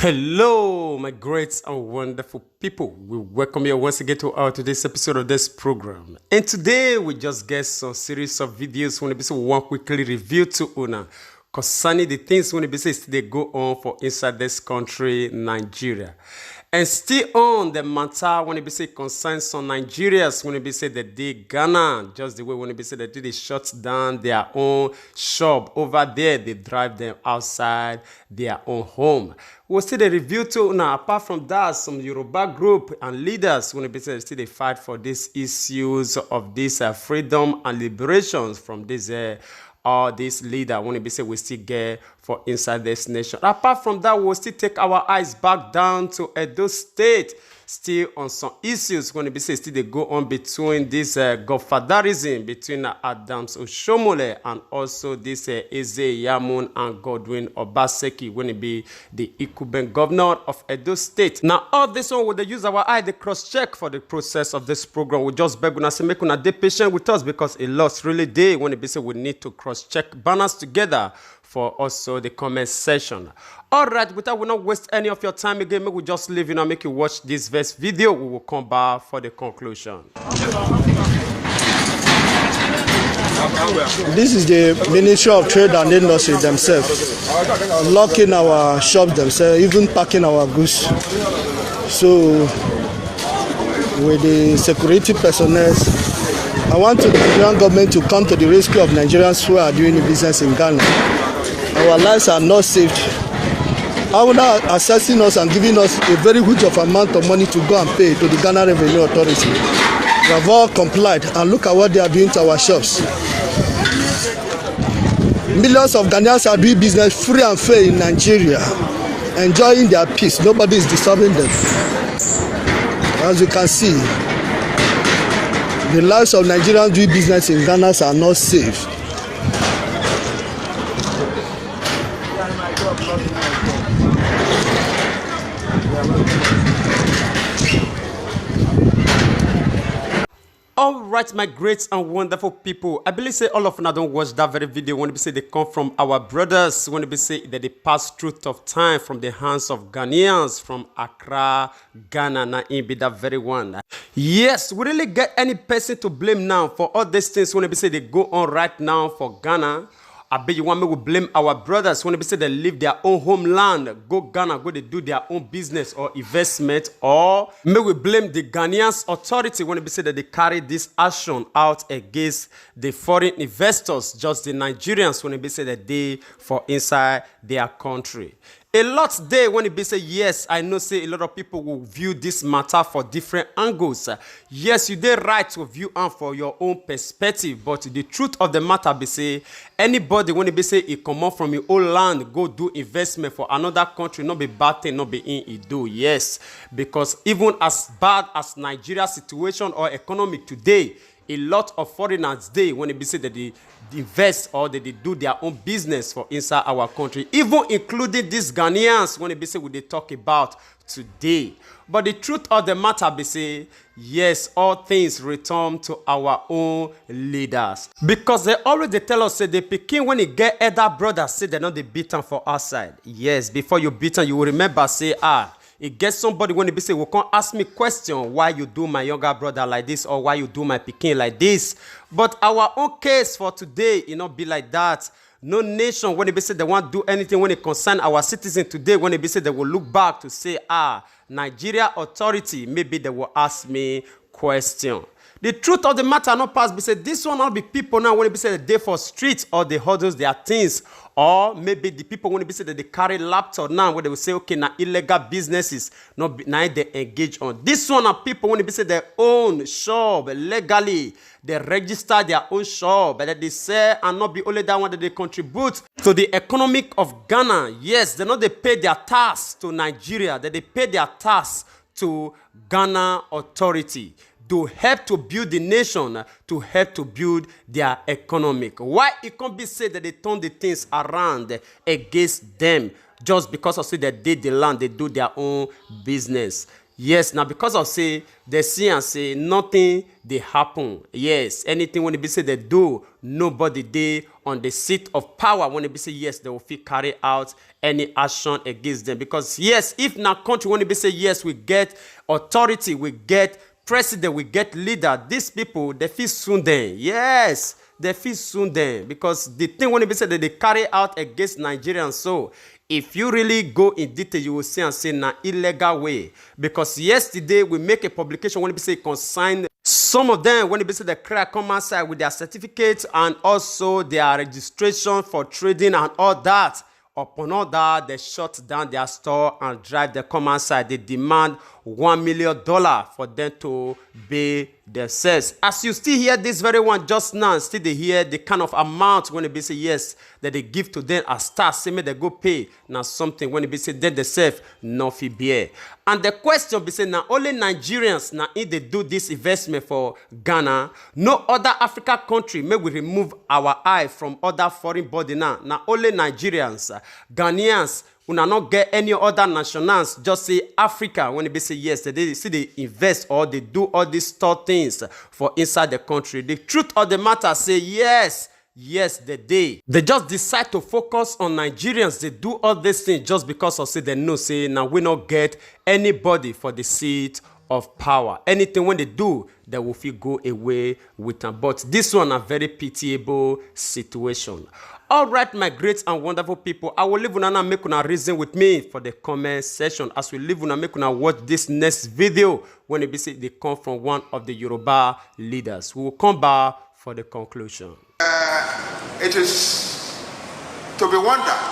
Hello, my great and wonderful people. We welcome you once again to our today's episode of this program. And today we just get some series of videos when we want quickly review to Una concerning the things when they go on for inside this country, Nigeria. And still on the matter when it be say concerns some Nigerians when it be say that they Ghana, just the way when it be say that they shut down their own shop over there, they drive them outside their own home. We'll see the review too now. Apart from that, some Yoruba group and leaders when it be say still they fight for these issues of this freedom and liberations from this or this leader when it be say we still get for inside this nation. Apart from that, we'll still take our eyes back down to Edo State, still on some issues when it be say still they go on between this godfatherism between Adams Oshomole and also this Ize Yamu and Godwin Obaseki when it be the incumbent governor of Edo State. Now all this one will they use our eye, the cross-check for the process of this program. We just beg una say make una dey patient with us because a lot really day when it be say we need to cross-check banners together for also the comment section. All right, without we not waste any of your time again, we just leave you and make you watch this first video. We will come back for the conclusion. This is the Ministry of Trade and Industry themselves, locking our shops themselves, even packing our goods. So, with the security personnel, I want the Nigerian government to come to the rescue of Nigerians who are doing business in Ghana. Our lives are not saved. After assessing us and giving us a very huge amount of money to go and pay to the Ghana Revenue Authority, we have all complied, and look at what they are doing to our shops. Millions of Ghanaians are doing business free and fair in Nigeria, enjoying their peace. Nobody is disturbing them. As you can see, the lives of Nigerians doing business in Ghana are not safe. All right, my great and wonderful people. I believe say all of you don't watch that very video when they say they come from our brothers, when they say that they pass through tough time from the hands of Ghanaians from Accra, Ghana, na be that very one. Yes, we really get any person to blame now for all these things when they say they go on right now for Ghana. I bet you want me to blame our brothers when they say they leave their own homeland, go Ghana, go they do their own business or investment, or may we blame the Ghanaians authority when they say that they carry this action out against the foreign investors, just the Nigerians when they say that they for inside their country. A lot day when it be say, yes, I know say a lot of people will view this matter for different angles. Yes, you did right to view and for your own perspective, but the truth of the matter be say, anybody when it be say it come out from your own land, go do investment for another country, not be bad thing, not be in it do. Yes, because even as bad as Nigeria's situation or economic today, a lot of foreigners day when it be say that they invest or that they do their own business for inside our country, even including these Ghanaians when it be say what they talk about today. But the truth of the matter be say, yes, all things return to our own leaders. Because they already tell us, say, the Peking when it get elder brothers, say they're not the beaten for outside. Yes, before you beaten, you will remember, say, it gets somebody when they say, well, come ask me question why you do my younger brother like this or why you do my Peking like this. But our own case for today, it not be like that. No nation, when they say they want to do anything when it concern our citizens today, when they say they will look back to say, Nigeria authority, maybe they will ask me question. The truth of the matter not pass, be say this one all be people now when they say they for streets or they huddles their things, or maybe the people when they say that they carry laptop now where they will say okay now illegal businesses not now they engage on. This one are people when they say their own shop legally, they register their own shop, but they say and not be only that one that they contribute to the economic of Ghana. Yes, they not they pay their tax to Nigeria, that they pay their tax to Ghana authority to help to build the nation, to help to build their economic. Why it can't be said that they turn the things around against them just because of say that they the land, they do their own business. Yes, now because of say they see and say nothing they happen. Yes, anything when they be say they do, nobody they on the seat of power when they be say yes, they will feel carry out any action against them. Because yes, if now country when they be say yes, we get authority, we get president, we get leader, these people they feel soon then. Yes, they feel soon then. Because the thing when they be say that they carry out against Nigerians, so if you really go in detail, you will see and say na illegal way. Because yesterday we make a publication when we say consigned some of them when they say the crack come outside with their certificates and also their registration for trading and all that. Upon all that, they shut down their store and drive the come outside. They demand $1 million for them to pay themselves. As you still hear this very one just now, still they hear the kind of amount when they say yes that they give to them as stars, say may they go pay now something when they say they themselves no fee bear. And the question be say now only Nigerians now if they do this investment for Ghana, no other African country may we remove our eye from other foreign body now. Now only Nigerians, Ghanaians, we not get any other nationals, just say Africa when they say yes, they see they invest or they do all these store things for inside the country. The truth of the matter say yes. Yes, they just decide to focus on Nigerians. They do all these things just because of say they know say now we not get anybody for the seat of power. Anything when they do, they will feel go away with them. But this one a very pitiable situation. All right, my great and wonderful people, I will leave una make una reason with me for the comment section. As we leave una make una watch this next video when it be say they come from one of the Yoruba leaders. We will come back for the conclusion. It is to be wondered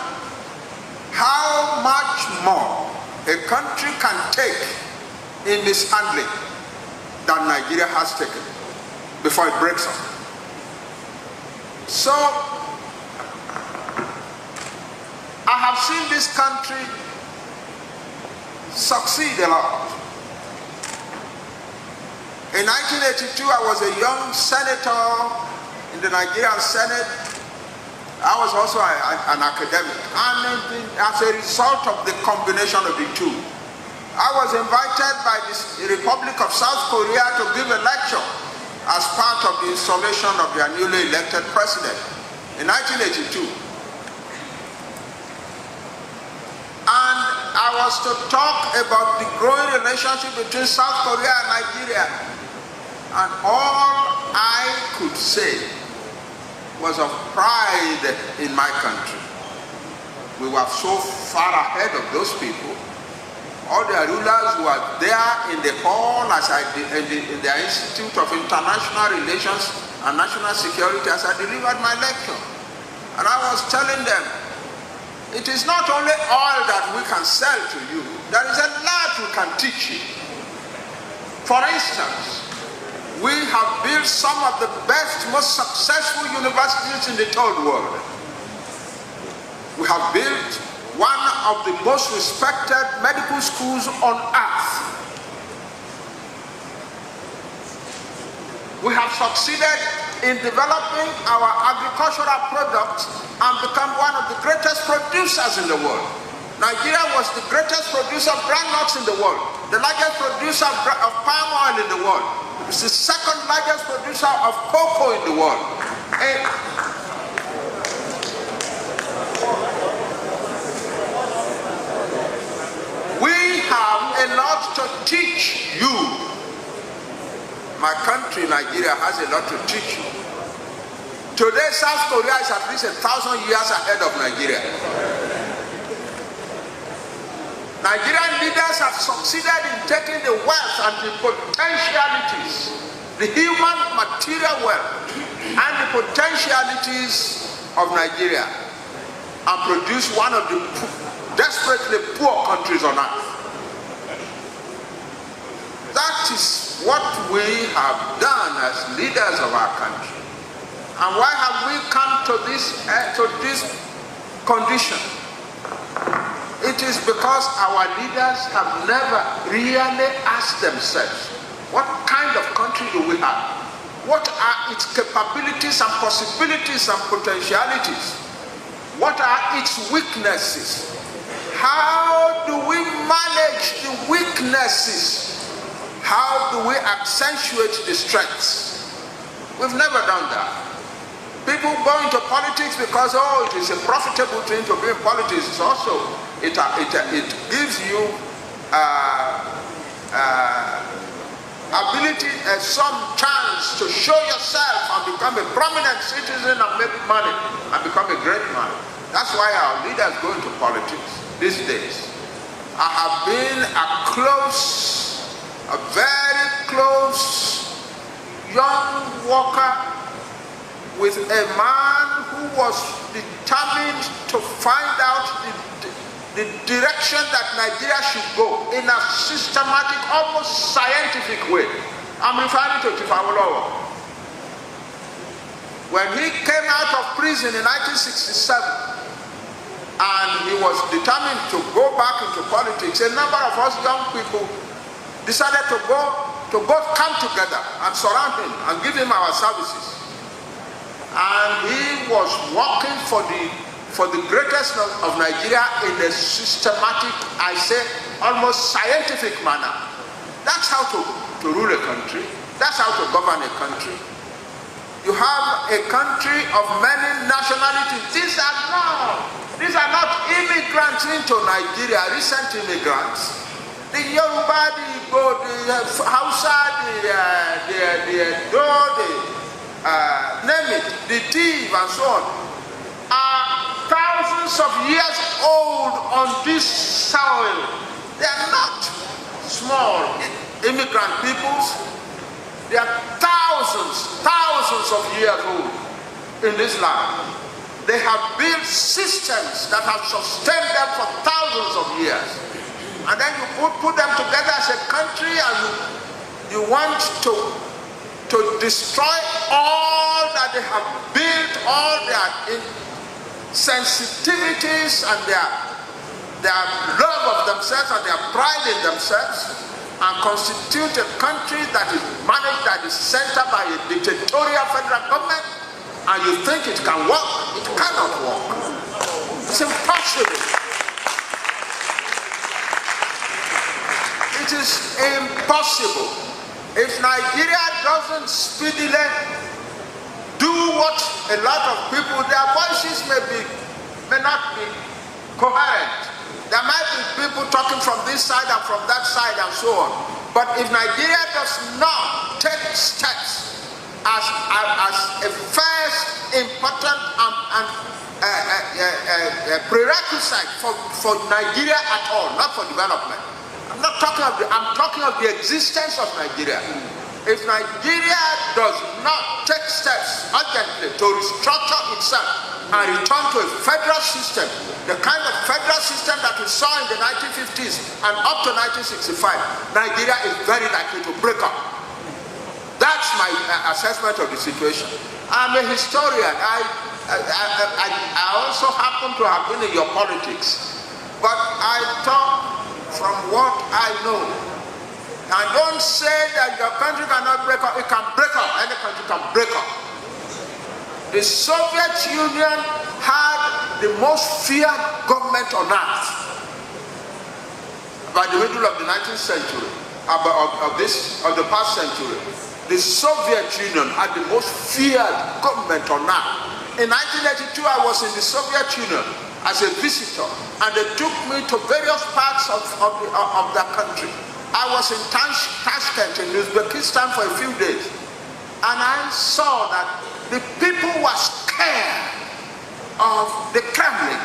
how much more a country can take in mishandling than Nigeria has taken before it breaks up. So I have seen this country succeed a lot. In 1982, I was a young senator in the Nigerian Senate. I was also an academic. And as a result of the combination of the two, I was invited by the Republic of South Korea to give a lecture as part of the installation of their newly elected president in 1982. And I was to talk about the growing relationship between South Korea and Nigeria. And all I could say was of pride in my country. We were so far ahead of those people. All the rulers who are there in the hall as in their Institute of International Relations and National Security as I delivered my lecture. And I was telling them, it is not only oil that we can sell to you, there is a lot we can teach you. For instance, we have built some of the best, most successful universities in the third world. We have built one of the most respected medical schools on earth. We have succeeded in developing our agricultural products and become one of the greatest producers in the world. Nigeria was the greatest producer of groundnuts in the world, the largest producer of palm oil in the world. It's the second largest producer of cocoa in the world. We have a lot to teach you. My country, Nigeria, has a lot to teach you. Today, South Korea is at least 1,000 years ahead of Nigeria. Nigerian leaders have succeeded in taking the wealth and the potentialities, the human material wealth and the potentialities of Nigeria and produce one of the desperately poor countries on earth. That is what we have done as leaders of our country. And why have we come to this condition? It is because our leaders have never really asked themselves, what kind of country do we have? What are its capabilities and possibilities and potentialities? What are its weaknesses? How do we manage the weaknesses how do we accentuate the strengths? We've never done that. People go into politics because, oh, it is a profitable thing to be in politics. It's also, it gives you ability, some chance to show yourself and become a prominent citizen and make money and become a great man. That's why our leaders go into politics these days. I have been a very close young worker with a man who was determined to find out the direction that Nigeria should go in a systematic, almost scientific way. I'm referring to Chief Awolowo. When he came out of prison in 1967, and he was determined to go back into politics, a number of us young people decided to come together and surround him and give him our services. And he was working for the greatest of Nigeria in a systematic, I say, almost scientific manner. That's how to rule a country. That's how to govern a country. You have a country of many nationalities. These are not immigrants into Nigeria, recent immigrants. The Yoruba, the Igbo, the Hausa, the Edo, name it, the Tiv and so on, are thousands of years old on this soil. They are not small immigrant peoples. They are thousands of years old in this land. They have built systems that have sustained them for thousands of years. And then you put them together as a country and you want to destroy all that they have built, all their sensitivities and their love of themselves and their pride in themselves, and constitute a country that is managed at the center by a dictatorial federal government, and you think it can work? It cannot work. It's impossible. It is impossible. If Nigeria doesn't speedily do what a lot of people, their voices may not be coherent. There might be people talking from this side and from that side and so on. But if Nigeria does not take steps as a first important prerequisite for Nigeria at all, not for development. I'm talking of the existence of Nigeria. If Nigeria does not take steps urgently to restructure itself and return to a federal system, the kind of federal system that we saw in the 1950s and up to 1965, Nigeria is very likely to break up. That's my assessment of the situation. I'm a historian. I also happen to have been in your politics, but I talk from what I know. I don't say that your country cannot break up. It can break up. Any country can break up. The Soviet Union had the most feared government on earth by the middle of the 19th century, of the past century. The Soviet Union had the most feared government on earth. In 1982, I was in the Soviet Union as a visitor, and they took me to various parts of their country. I was in Tashkent in Uzbekistan for a few days, and I saw that the people were scared of the Kremlin.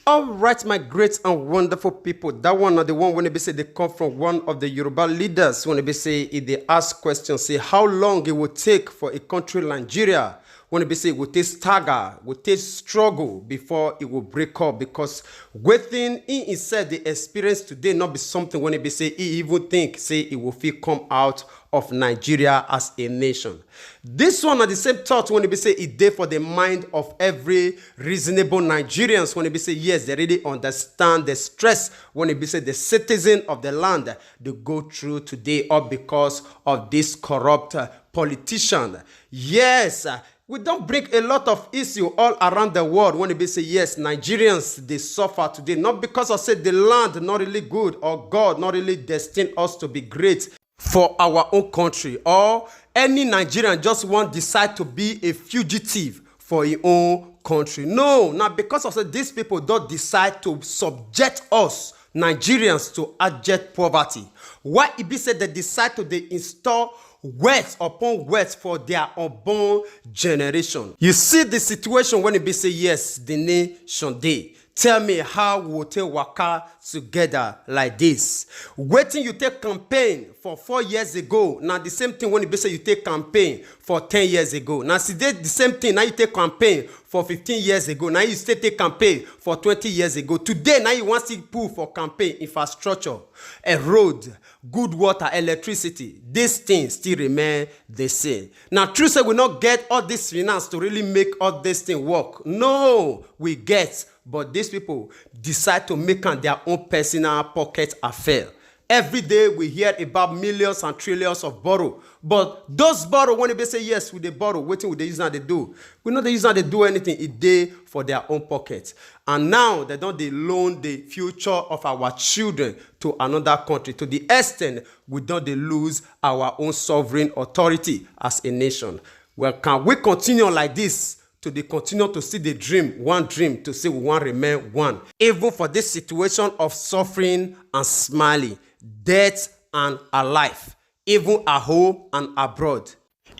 All right, my great and wonderful people. That one are the one when they say they come from one of the Yoruba leaders. When they say, if they ask questions, say how long it will take for a country like Nigeria, when they say it will take stagger, will take struggle before it will break up, because within he said the experience today not be something when they say he even think say it will feel come out of Nigeria as a nation. This one are the same thought when they say it there for the mind of every reasonable Nigerians when they say yes, they really understand the stress when they say the citizen of the land they go through today, all because of this corrupt politician. Yes. We don't bring a lot of issue all around the world when they say, yes, Nigerians, they suffer today, not because I said the land not really good or God not really destined us to be great. for our own country, or any Nigerian just want decide to be a fugitive for his own country. No, now because of these people don't decide to subject us Nigerians to abject poverty. Why it be said they decide to they install wealth upon wealth for their unborn generation. You see the situation when it be say yes, the nation day. Tell me how we will take waka together like this. Waiting you take campaign for 4 years ago. Now the same thing when it be say you take campaign for 10 years ago. Now see the same thing now you take campaign for 15 years ago. Now you still take campaign for 20 years ago. Today now you want to pull for campaign infrastructure, a road, good water, electricity. These things still remain the same. Now true say we not get all this finance to really make all this thing work. No, we get. But these people decide to make on their own personal pocket affair. Every day we hear about millions and trillions of borrow. But those borrow, when they say yes, we they borrow, waiting with the use they do. We know they use they do anything a day for their own pocket. And now they don't they loan the future of our children to another country. To the extent we don't they lose our own sovereign authority as a nation. Well, can we continue like this? To they continue to see the dream, one dream, to say we want to remain one. Even for this situation of suffering and smiling, death and alive, even at home and abroad.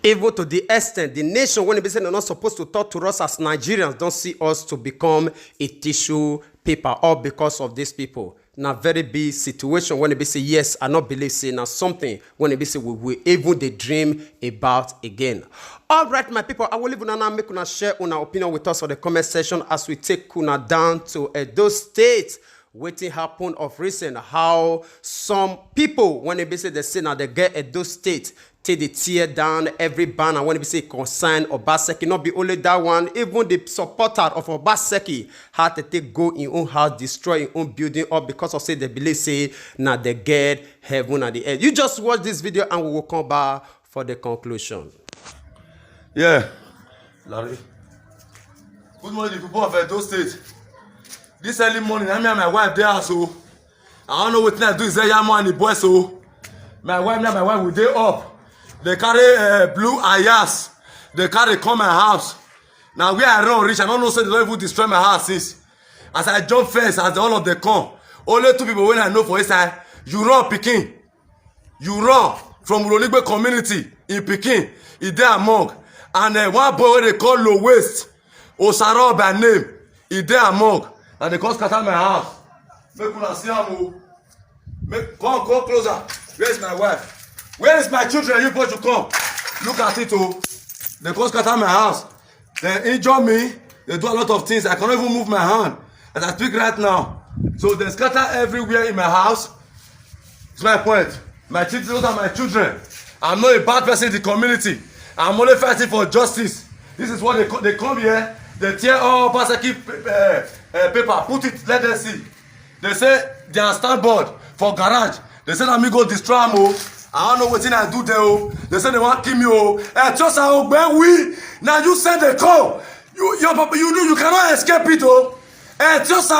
Even to the extent the nation, when they say they're not supposed to talk to us as Nigerians, don't see us to become a tissue paper, all because of these people. Now very big situation when they say yes, I not believe say now something when they say we even they dream about again. All right, my people, I will leave una now make una share una opinion with us for the comment section as we take una down to Edo State. Waiting happen of recent how some people when they say they say now they get Edo State till they tear down every banner when they say concern Obaseki. Not be only that one, even the supporter of Obaseki had to take go in own house, destroy in own building up because of say they believe say now they get heaven at the end. You just watch this video and we will come back for the conclusion. Yeah, Larry. Good morning, the people of Edo State. This early morning, I and my wife there, so I don't know what I do. Ize Yamu and the boys, so my wife and my wife will day up. They carry blue ayas. They carry come my house. Now where I run reach, I don't know say they don't even destroy my house since. As I jump first, as all of them come, only 2 people when I know for inside. You run Peking. You run from Uronigbe community in Peking. He there among. And one boy they call low waist, Osaro by name, he there among, and they come scatter my house. Make una see am. Go closer. Where is my wife? Where is my children? You both to come. Look at it, oh. They come scatter my house. They injure me. They do a lot of things. I cannot even move my hand as I speak right now. So they scatter everywhere in my house. It's my point. My children, those are my children. I'm not a bad person in the community. I'm only fighting for justice. This is what they come here. They tear all Obaseki paper, put it, let them see. They say they are stand board for garage. They say that me go destroy them. I don't know what thing I do there. They say they want to kill me. Just we now you send a call. You cannot escape it. Just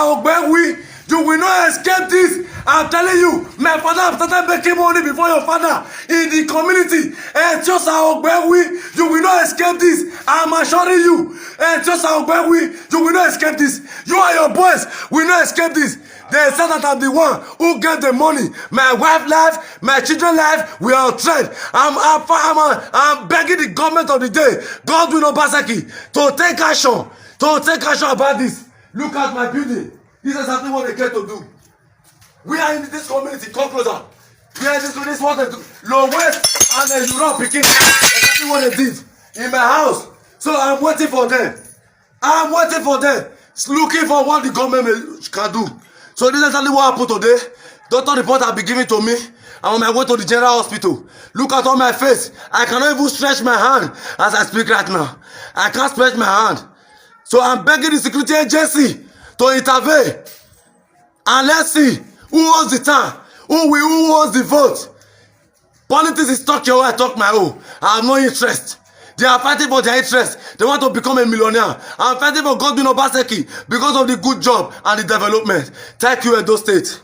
we. You will not escape this. I'm telling you, my father started making money before your father in the community. And just you will not escape this. I'm assuring you. And just you will not escape this. You and your boys will not escape this. They said that I'm the one who get the money. My wife life, my children life, we are on trend. I'm begging the government of the day, God will Obaseki, to take action. To take action about this. Look at my building. This is exactly what they get to do. We are in this community, come closer. We are in this what they do. Low West and then Europe picking. Exactly what they did in my house. So I'm waiting for them. I'm waiting for them. Looking for what the government can do. So this is exactly what happened today. Doctor report have been given to me. I'm on my way to the general hospital. Look at all my face. I cannot even stretch my hand as I speak right now. I can't stretch my hand. So I'm begging the security agency to intervene. And let's see who owns the town, who owns the vote. Politics is talk your way, I talk my own. I have no interest. They are fighting for their interest. They want to become a millionaire. I'm fighting for Godwin Obaseki because of the good job and the development. Thank you, Edo State.